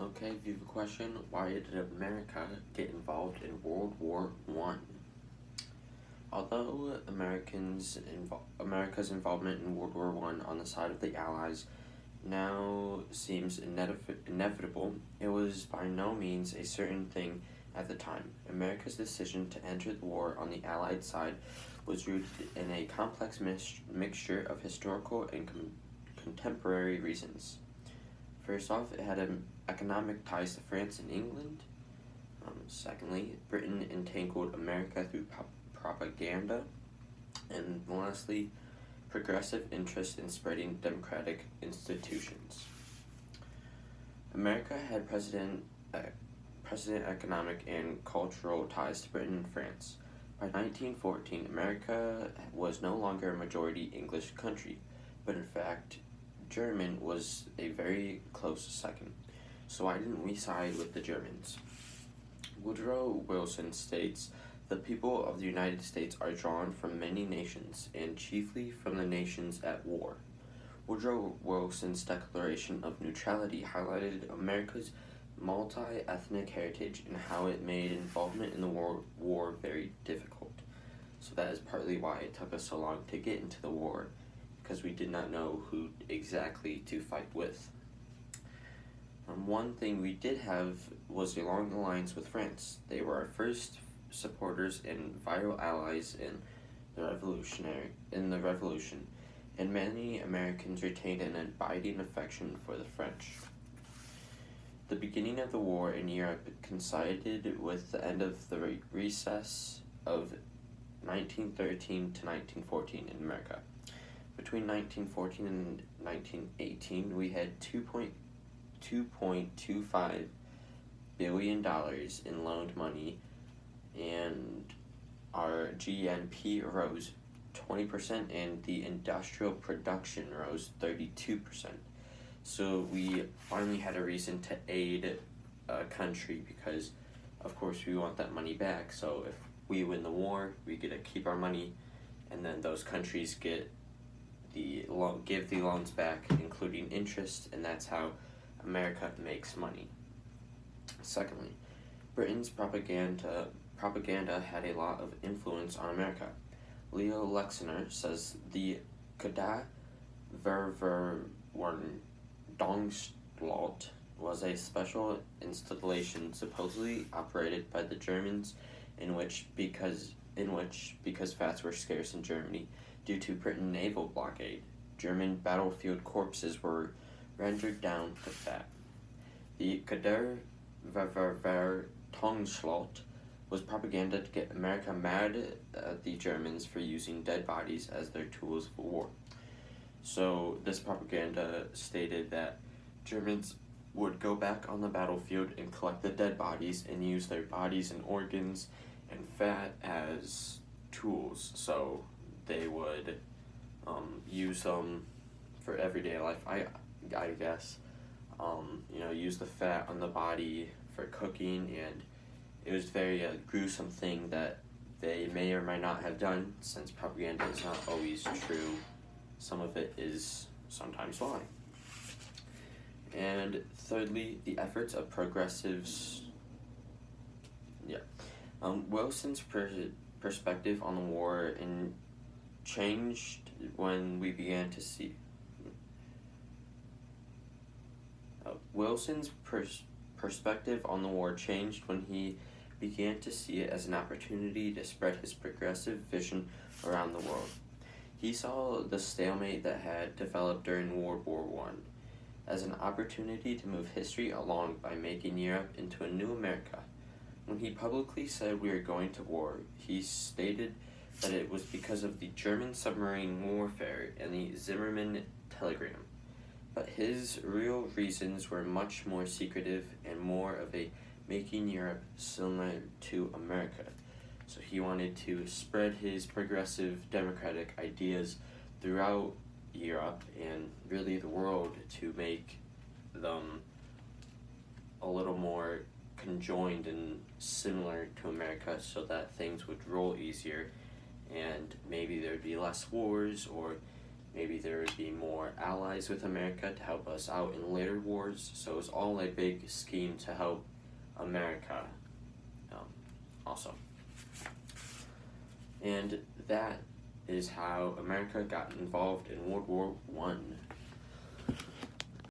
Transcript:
Okay, if you have a question, why did America get involved in World War One? Although America's involvement in World War One on the side of the Allies now seems inevitable, it was by no means a certain thing at the time. America's decision to enter the war on the Allied side was rooted in a complex mixture of historical and contemporary reasons. First off, it had economic ties to France and England. Secondly, Britain entangled America through propaganda. And lastly, progressive interest in spreading democratic institutions. America had economic and cultural ties to Britain and France. By 1914, America was no longer a majority English country, but in fact, German was a very close second. So why didn't we side with the Germans? Woodrow Wilson states, "The people of the United States are drawn from many nations, and chiefly from the nations at war." Woodrow Wilson's declaration of neutrality highlighted America's multi-ethnic heritage and how it made involvement in the war very difficult. So that is partly why it took us so long to get into the war, because we did not know who exactly to fight with. One thing we did have was a long alliance with France. They were our first supporters and vital allies in the revolution, and many Americans retained an abiding affection for the French. The beginning of the war in Europe coincided with the end of the recess of 1913 to 1914 in America. Between 1914 and 1918, we had $2.25 billion in loaned money, and our GNP rose 20%, and the industrial production rose 32%. So we finally had a reason to aid a country because, of course, we want that money back. So if we win the war, we get to keep our money, and then those countries give the loans back, including interest, and that's how America makes money. Secondly, Britain's propaganda had a lot of influence on America. Leo Lexner says the Kadaververwarnungsanstalt was a special installation supposedly operated by the Germans in which because fats were scarce in Germany due to Britain's naval blockade, German battlefield corpses were rendered down to fat. The Kadaververwarnungsanstalt was propaganda to get America mad at the Germans for using dead bodies as their tools for war. So this propaganda stated that Germans would go back on the battlefield and collect the dead bodies and use their bodies and organs and fat as tools. So they would use them for everyday life, I guess. Use the fat on the body for cooking, and it was very gruesome thing that they may or may not have done, since propaganda is not always true. Some of it is sometimes lying. And thirdly, the efforts of progressives. Wilson's perspective on the war changed when we began to see. Wilson's perspective on the war changed when he began to see it as an opportunity to spread his progressive vision around the world. He saw the stalemate that had developed during World War One as an opportunity to move history along by making Europe into a new America. When he publicly said we are going to war, he stated that it was because of the German submarine warfare and the Zimmermann telegram. But his real reasons were much more secretive and more of a making Europe similar to America. So he wanted to spread his progressive democratic ideas throughout Europe and really the world to make them a little more conjoined and similar to America, so that things would roll easier and maybe there'd be less wars, or maybe there would be more allies with America to help us out in later wars. So it was all a big scheme to help America also. And that is how America got involved in World War I.